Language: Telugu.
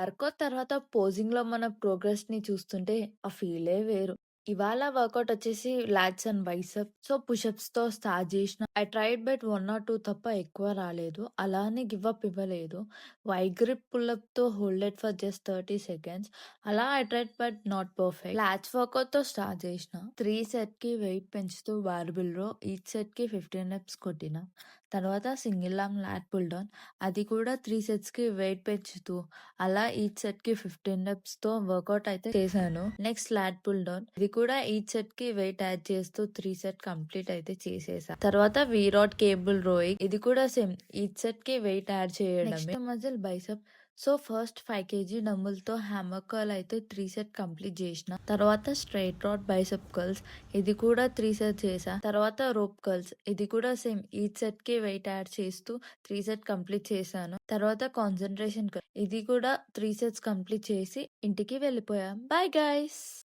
వర్కౌట్ తర్వాత పోజింగ్‌లో మన ప్రోగ్రెస్‌ని చూస్తుంటే ఆ ఫీలే వేరు. ఇవాళ వర్కౌట్ వచ్చేసి లాట్స్ అండ్ బైసెప్. సో, పుషప్స్‌తో స్టార్ట్ చేసిన. ఐ ట్రైడ్ బట్ 1 ఆర్ 2 తప్ప ఎక్కువ రాలేదు. అలా అని గివ్ అప్ ఇవ్వలేదు. వైడ్ గ్రిప్ పుల్ అప్‌తో హోల్డ్ ఫర్ జస్ట్ 30 సెకండ్స్. అలా I tried but not perfect. Lats వర్కౌట్‌తో స్టార్ట్ చేసిన. 3 సెట్‌కి వెయిట్ పెంచుతూ బార్బెల్ రో ఈచ్ సెట్‌కి 15 రెప్స్ కొట్టిన. తర్వాత single arm lat pull down. అది కూడా 3 సెట్స్‌కి వెయిట్ పెంచుతూ అలా ఈచ్ సెట్‌కి 15 రెప్స్‌తో వర్కౌట్ అయితే చేశాను. Next lat pull down. ఇది కూడా ఈచ్ సెట్‌కి వెయిట్ యాడ్ చేస్తూ 3 సెట్ కంప్లీట్ అయితే చేసేసా. తర్వాత వీరాట్ కేబుల్ రోయింగ్. ఇది కూడా సేమ్ ఈచ్ సెట్‌కి వెయిట్ యాడ్ చేయడమే. Next muscle bicep. So first 5 K G డంబుల్‌తో హ్యామర్ కర్ల్ అయితే 3 సెట్ కంప్లీట్ చేసిన. తర్వాత స్ట్రెయిట్ రాడ్ బైసెప్ కర్ల్స్. ఇది కూడా 3 సెట్ చేశా. తర్వాత రోప్ కర్ల్స్. ఇది కూడా సేమ్ ఈచ్ సెట్‌కి వెయిట్ యాడ్ చేస్తూ 3 సెట్ కంప్లీట్ చేశాను. తర్వాత కాన్సంట్రేషన్ కర్ల్. ఇది కూడా 3 సెట్స్ కంప్లీట్ చేసి ఇంటికి వెళ్ళిపోయా. Bye guys.